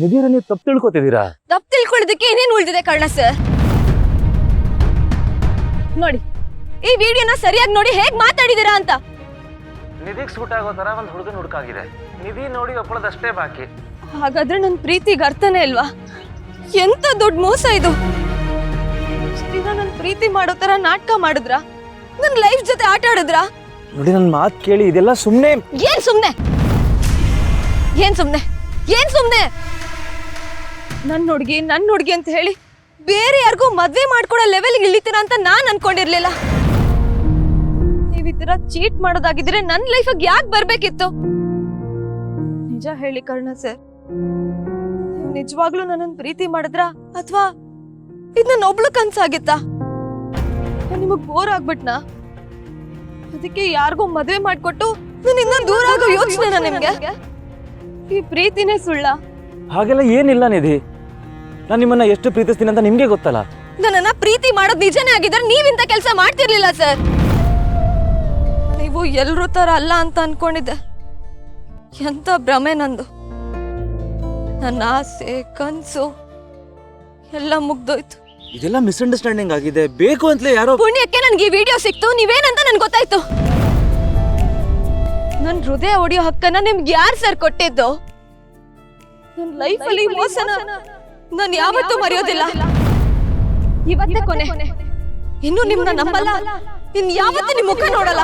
ನಿಧಿರ ನೀವು ತಪ್ಪು ತಿಳ್ಕೊತಿದ್ದೀರಾ? ತಪ್ಪು ತಿಳ್ಕೊಳ್ಳೋದಕ್ಕೆ ಏನೇನು ಉಳಿದಿದೆ ಕರ್ಣ ಸರ್? ನೋಡಿ, ಈ ವಿಡಿಯೋನ ಸರಿಯಾಗಿ ನೋಡಿ ಹೇಗ್ ಮಾತಾಡಿದೀರಾ ಅಂತ. ನಿಧಿಗೆ ಸೂಟ್ ಆಗೋ ತರ ಒಂದು ಹುಡುಗನ ಹುಡುಕಾಗಿದೆ. ನಿಧಿ ನೋಡಿ ಒಪ್ಕೊಳ್ಳೋದಷ್ಟೇ ಬಾಕಿ. ಹಾಗಾದ್ರೆ ನನ್ನ ಪ್ರೀತಿಗೆ ಅರ್ಥನೇ ಇಲ್ವಾ? ಎಂತ ದೊಡ್ಡ ಮೋಸ ಇದು. ನನ್ನ ಪ್ರೀತಿ ಮಾಡೋ ತರ ನಾಟಕ ಮಾಡಿದ್ರ, ನನ್ನ ಲೈಫ್ ಜೊತೆ ಆಟ ಆಡಿದ್ರ. ನೋಡಿ ನನ್ನ ಮಾತು ಕೇಳಿ, ಇದೆಲ್ಲ ಸುಮ್ಮನೆ. ಏನ್ ಸುಮ್ನೆ? ಏನ್ ಸುಮ್ನೆ? ಏನ್ ಸುಮ್ನೆ? ನನ್ನ ಹುಡುಗಿ ಅಂತ ಹೇಳಿ ಬೇರೆ ಯಾರಿಗೂ ಮದ್ವೆ ಮಾಡ್ಕೊಡೋ ಲೆವೆಲ್ಗೆ ಇಳಿತೀರಾ ಅಂತ ನಾನ್ ಅನ್ಕೊಂಡಿರ್ಲಿಲ್ಲ. ನೀವ್ ಈ ತರ ಚೀಟ್ ಮಾಡೋದಾಗಿದ್ರೆ ನನ್ನ ಲೈಫಿಗೆ ಯಾಕೆ ಬರ್ಬೇಕಿತ್ತು? ನಿಜ ಹೇಳಿ ಕರ್ಣ ಸರ್, ನೀವು ನಿಜವಾಗ್ಲೂ ನನ್ನನ್ನು ಪ್ರೀತಿ ಮಾಡಿದ್ರಾ ಅಥವಾ ಇದು ನನ್ನ ಒಬ್ಳು ಕನ್ಸಾಗಿತ್ತಾ? ನಿಮಗ್ ಬೋರ್ ಆಗ್ಬಿಟ್ನಾ? ಅದಕ್ಕೆ ಯಾರಿಗೂ ಮದ್ವೆ ಮಾಡ್ಕೊಟ್ಟು ನನ್ನಿಂದ ದೂರ ಆಗೋ ಯೋಚನೆನಾ ನಿಮ್ಗೆ? ಈ ಪ್ರೀತಿನೇ ಸುಳ್ಳ? ಹಾಗೆಲ್ಲ ಏನಿಲ್ಲ ನಿಧಿ. ನಾನು ನಿಮ್ಮನ್ನ ಎಷ್ಟು ಪ್ರೀತಿಸ್ತೀನಿ ಅಂತ ನಿಮ್ಗೆ ಗೊತ್ತಲ್ಲ. ನನ್ನನ್ನ ಪ್ರೀತಿ ಮಾಡೋದು ನಿಜನೇ ಆಗಿದ್ರೆ ನೀವಿಂತ ಕೆಲಸ ಮಾಡ್ತಿರ್ಲಿಲ್ಲ ಸರ್. ನೀವು ಎಲ್ರೂ ತರ ಅಲ್ಲ ಅಂತ ಅನ್ಕೊಂಡಿದ್ದೆ. ಎಂತ ಭ್ರಮೆ ನಂದು. ನನ್ನ ಆಸೆ ಕನ್ಸು ಎಲ್ಲ ಮುಗ್ದೋಯ್ತು. ಇದೆಲ್ಲ ಮಿಸ್ಅಂಡರ್ಸ್ಟ್ಯಾಂಡಿಂಗ್ ಆಗಿದೆ. ಬೇಕು ಅಂತಲೇ ಯಾರೋ. ಪುಣ್ಯಕ್ಕೆ ನನ್ಗೆ ಈ ವಿಡಿಯೋ ಸಿಕ್ತು. ನೀವೇನಂತ ನನ್ಗೆ ಗೊತ್ತಾಯ್ತು. ನನ್ ಹೃದಯ ಹೊಡಿಯೋ ಹಕ್ಕನ್ನ ನಿಮ್ಗೆ ಯಾರು ಸರ್ ಕೊಟ್ಟಿದ್ದು? ನನ್ನ ಲೈಫಲ್ಲಿ ಮೋಸನ ನಾನು ಯಾವತ್ತೂ ಮರೆಯೋದಿಲ್ಲ. ಇವತ್ತೇ ಕೊನೆ. ಇನ್ನು ನಿಮ್ನ ನಂಬಲ್ಲ. ಇನ್ ಯಾವತ್ತೂ ನಿಮ್ ಮುಖ ನೋಡಲ್ಲ.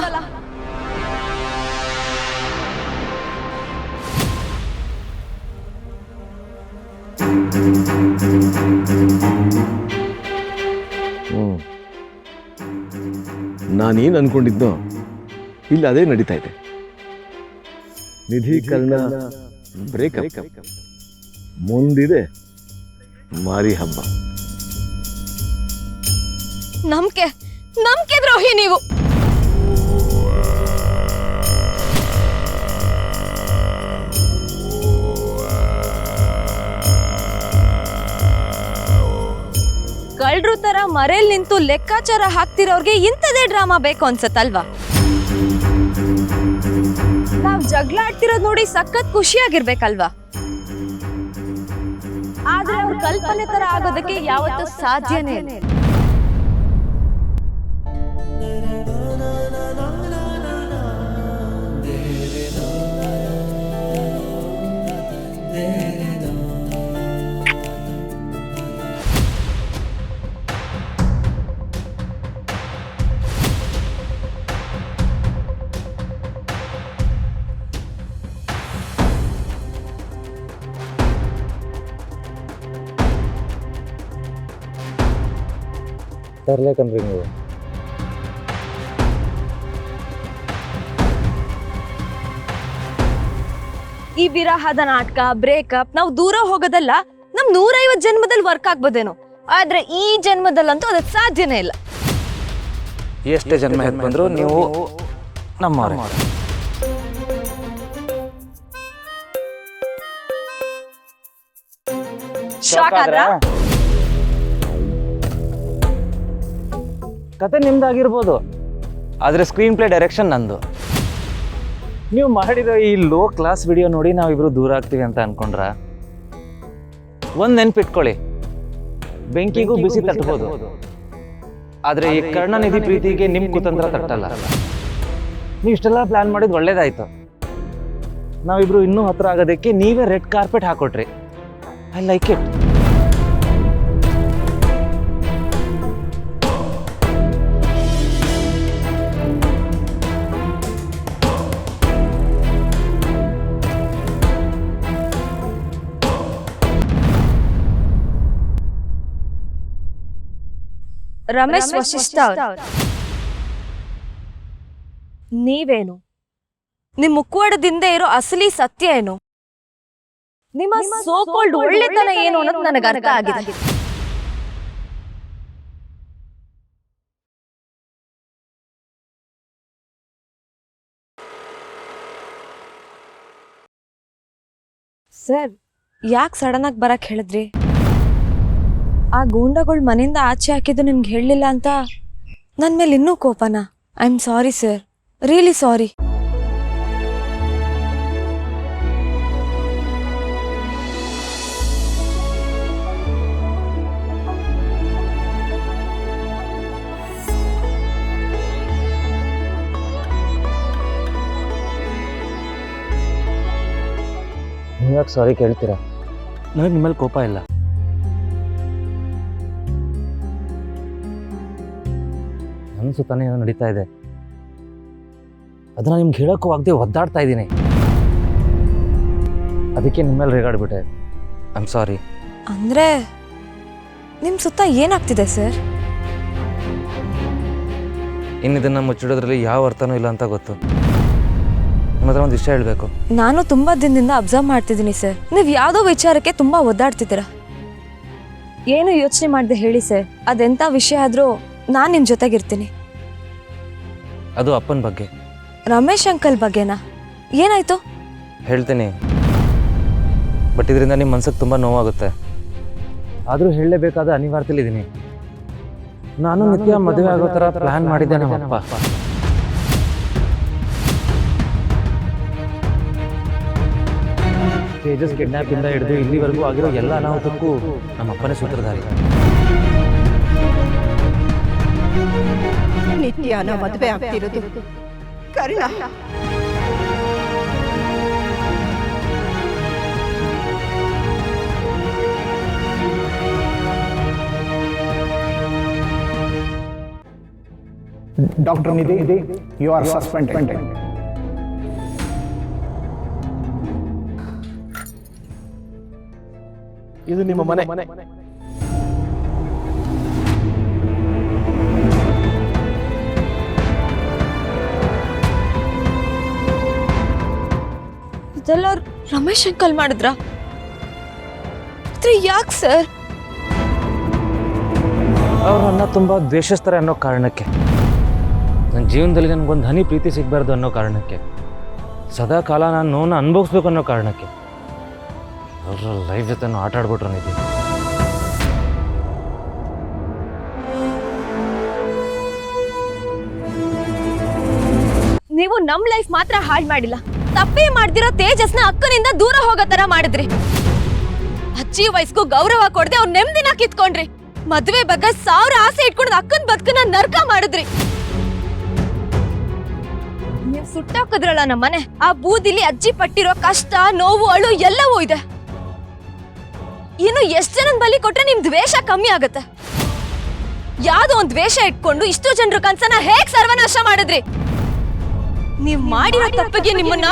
ನಾನೇನು ಅನ್ಕೊಂಡಿದ್ನೋ ಇಲ್ಲಿ ಅದೇ ನಡೀತಾ ಇದೆ. ನಿಧಿ ಕರ್ಣ ಬ್ರೇಕಪ್, ಮುಂದಿದೆ ಮಾರಿ ಹಬ್ಬ. ನಂಬಿಕೆ ದ್ರೋಹಿ ನೀವು. ಕಳ್ರು ತರ ಮರೇಲ್ ನಿಂತು ಲೆಕ್ಕಾಚಾರ ಹಾಕ್ತಿರೋರ್ಗೆ ಇಂಥದೇ ಡ್ರಾಮಾ ಬೇಕು ಅನ್ಸತ್ತಲ್ವಾ? ನಾವ್ ಜಗಳ ಆಡ್ತಿರೋದ್ ನೋಡಿ ಸಖತ್ ಖುಷಿಯಾಗಿರ್ಬೇಕಲ್ವಾ? ಆದ್ರೆ ಅವ್ರ ಕಲ್ಪನೆ ತರ ಆಗೋದಕ್ಕೆ ಯಾವತ್ತೂ ಸಾಧ್ಯನೇ ಇಲ್ಲ. ತರ್ಲೇಕನ್ರಿ ನೀವು. ಈ ವಿರಹದ ನಾಟಕ, ಬ್ರೇಕಪ್ ನಾವು ದೂರ ಹೋಗೋದಲ್ಲ. ನಮ್ 150 ಜನ್ಮದಲ್ಲಿ ವರ್ಕ್ ಆಗ್ಬೋದೇನೋ, ಆದ್ರೆ ಈ ಜನ್ಮದಲ್ಲಂತೂ ಅದಕ್ಕೆ ಸಾಧ್ಯನೇ ಇಲ್ಲ. ಎಷ್ಟೇ ಜನ್ಮ ಎದ್ದು ಬಂದ್ರು ನೀವು ನಮ್ಮವ್ರೆ. ಶಾಕ್ ಆದ್ರಾ? ಕತೆ ನಿಮ್ದಾಗಿರ್ಬೋದು, ಆದ್ರೆ ಸ್ಕ್ರೀನ್ ಪ್ಲೇ ಡೈರೆಕ್ಷನ್ ನಂದು. ನೀವು ಮಾಡಿರೋ ಈ ಲೋ ಕ್ಲಾಸ್ ವಿಡಿಯೋ ನೋಡಿ ನಾವಿಬ್ರು ದೂರ ಆಗ್ತೀವಿ ಅಂತ ಅನ್ಕೊಂಡ್ರ? ಒಂದ್ ನೆನ್ಪಿಟ್ಕೊಳ್ಳಿ, ಬೆಂಕಿಗೂ ಬಿಸಿ ತಟ್ಟಬಹುದು, ಆದ್ರೆ ಈ ಕರ್ಣನಿಧಿ ಪ್ರೀತಿಗೆ ನಿಮ್ ಕುತಂತ್ರ ತಟ್ಟಲ್ಲ. ನೀವು ಇಷ್ಟೆಲ್ಲ ಪ್ಲಾನ್ ಮಾಡಿದ್ ಒಳ್ಳೇದಾಯ್ತು. ನಾವಿಬ್ರು ಇನ್ನೂ ಹತ್ರ ಆಗೋದಕ್ಕೆ ನೀವೇ ರೆಡ್ ಕಾರ್ಪೆಟ್ ಹಾಕೊಟ್ರಿ. I like it. Ramesh Vashishta, ನೀವೇನು? ನಿಮ್ ಮುಖವಾಡದಿಂದ ಇರೋ ಅಸಲಿ ಸತ್ಯ ಏನು? ನಿಮ್ಮ ಸೋಕಾಲ್ಡ್ ಒಳ್ಳೆತನ ಏನು ಅನ್ನೋದು ನನಗೆ ಅರ್ಥ ಆಗಿದೆ. ಸರ್, ಯಾಕೆ ಸಡನ್ ಆಗಿ ಬರಕ್ ಹೇಳಿದ್ರಿ? ಆ ಗೂಂಡಗಳು ಮನೆಯಿಂದ ಆಚೆ ಹಾಕಿದ್ದು ನಿಮ್ಗೆ ಹೇಳಲಿಲ್ಲ ಅಂತ ನನ್ನ ಮೇಲೆ ಇನ್ನೂ ಕೋಪನಾ? I am sorry sir, really sorry. ನೀವ್ಯಾಕೆ ಸಾರಿ ಕೇಳ್ತೀರಾ? ನನಗೆ ನಿಮ್ಮಲ್ಲಿ ಕೋಪ ಇಲ್ಲ. ನನ್ನ ಸುತ್ತಾನೆ ಏನೋ ನಡೀತಾ ಇದೆ, ಅದನ್ನ ನಿಮ್ಗೆ ಹೇಳೋಕ್ಕೂ ಆಗದೆ ಒದ್ದಾಡ್ತಾ ಇದ್ದೀನಿ. ಅದಕ್ಕೆ ನಿಮ್ಮಲ್ಲಿ ರೇಗಾಡ್ಬಿಟ್ಟೆ. ಐ ಆಮ್ ಸಾರಿ. ಅಂದ್ರೆ ನಿಮ್ ಸುತ್ತ ಏನಾಗ್ತಿದೆ ಸರ್? ಇನ್ನಿದನ್ನು ಮುಚ್ಚಿಡೋದ್ರಲ್ಲಿ ಯಾವ ಅರ್ಥನೂ ಇಲ್ಲ ಅಂತ ಗೊತ್ತು. ನಿಮ್ಮ ಹತ್ರ ಒಂದು ವಿಷಯ ಹೇಳಬೇಕು. ನಾನು ತುಂಬಾ ದಿನದಿಂದ ಅಬ್ಸರ್ವ್ ಮಾಡ್ತಿದ್ದೀನಿ ಸರ್. ನೀವು ಯಾವುದೋ ವಿಚಾರಕ್ಕೆ ತುಂಬಾ ಒದ್ದಾಡ್ತಿದ್ದೀರಾ. ಏನು ಯೋಚನೆ ಮಾಡದೆ ಹೇಳಿ ಸರ್. ಅದೆಂಥ ವಿಷಯ ಆದ್ರೂ ನಾನು ನಿಮ್ಮ ಜೊತೆಗಿರ್ತೀನಿ. ಅದು ಅಪ್ಪನ ಬಗ್ಗೆ. ರಮೇಶ್ ಅಂಕಲ್ ಬಗ್ಗೆನಾ? ಏನಾಯ್ತು? ಹೇಳ್ತೀನಿ, ಬಟ್ ಇದರಿಂದ ನಿಮ್ಮ ಮನ್ಸಿಗೆ ತುಂಬ ನೋವಾಗುತ್ತೆ. ಆದರೂ ಹೇಳಲೇಬೇಕಾದ ಅನಿವಾರ್ಯತೆಯಲ್ಲಿದ್ದೀನಿ. ನಾನು ನಿತ್ಯ ಮದುವೆ ಆಗೋ ಥರ ಪ್ಲ್ಯಾನ್ ಮಾಡಿದ್ದೆ ನಮ್ಮಪ್ಪ. ತೇಜಸ್ ಕಿಡ್ನಾಪಿಂದ ಹಿಡಿದು ಇಲ್ಲಿವರೆಗೂ ಆಗಿರೋ ಎಲ್ಲ ಅನಾಹುತಕ್ಕೂ ನಮ್ಮಪ್ಪನೇ ಸೂತ್ರಧಾರಿ. ನಿತ್ಯನ ಮದುವೆ ಆಗ್ತಿರೋದು Karna. Dr. Nidhi, you are suspended. ಇದು ನಿಮ್ಮ ಮನೆ. ಇದೆಲ್ಲ ರಮೇಶ್ ಅಂಕಲ್ ಮಾಡಿದ್ರ? ಯಾಕೆ ಸರ್? ಅವ್ರು ನನ್ನ ತುಂಬ ದ್ವೇಷಿಸ್ತಾರೆ ಅನ್ನೋ ಕಾರಣಕ್ಕೆ, ನನ್ನ ಜೀವನದಲ್ಲಿ ನನಗೊಂದು ಹನಿ ಪ್ರೀತಿ ಸಿಗಬಾರ್ದು ಅನ್ನೋ ಕಾರಣಕ್ಕೆ, ಸದಾ ಕಾಲ ನಾನು ನೋವನ್ನು ಅನುಭವಿಸ್ಬೇಕು ಅನ್ನೋ ಕಾರಣಕ್ಕೆ ಅವ್ರ ಲೈಫ್ ಜೊತೆ ಆಟ ಆಡ್ಬಿಟ್ರು ನಿಧಿ. ನೀವು ನಮ್ ಲೈಫ್ ಮಾತ್ರ ಹಾಳು ಮಾಡಿಲ್ಲ, ತಪ್ಪೇ ಮಾಡ್ದಿರೋ ತೇಜಸ್ನ ಅಕ್ಕನಿಂದ ದೂರ ಹೋಗೋ ತರ ಮಾಡಿದ್ರಿ. ಅಜ್ಜಿ ವಯಸ್ಗೂ ಗೌರವ ಕೊಡದೆ ಅವ್ರ ನೆಮ್ಮದಿನ ಕಿತ್ಕೊಂಡ್ರಿ. ಮದುವೆ ಬಗ್ಗೆ 1000 ಆಸೆ ಇಟ್ಕೊಂಡು ಅಕ್ಕನ ಬದುಕನ್ನ ನರ್ಕ ಮಾಡಿದ್ರಿ. ನೀವು ಸುಟ್ಟಾಕಿದ್ರಲ್ಲ ನಮ್ಮನೆ, ಆ ಬೂದಿಲಿ ಅಜ್ಜಿ ಪಟ್ಟಿರೋ ಕಷ್ಟ, ನೋವು, ಅಳು ಎಲ್ಲವೂ ಇದೆ. ಇನ್ನು ಎಷ್ಟು ಜನನ್ ಬಲಿ ಕೊಟ್ರೆ ನಿಮ್ ದ್ವೇಷ ಕಮ್ಮಿ ಆಗತ್ತೆ? ಯಾವ್ದೋ ಒಂದ್ ದ್ವೇಷ ಇಟ್ಕೊಂಡು ಇಷ್ಟು ಜನರ ಕನ್ಸನ್ನ ಹೇಗ್ ಸರ್ವನಾಶ ಮಾಡಿದ್ರಿ? ನೀವ್ ಮಾಡಿರೋ ತಪ್ಪಿಗೆ ನಿಮ್ಮನ್ನ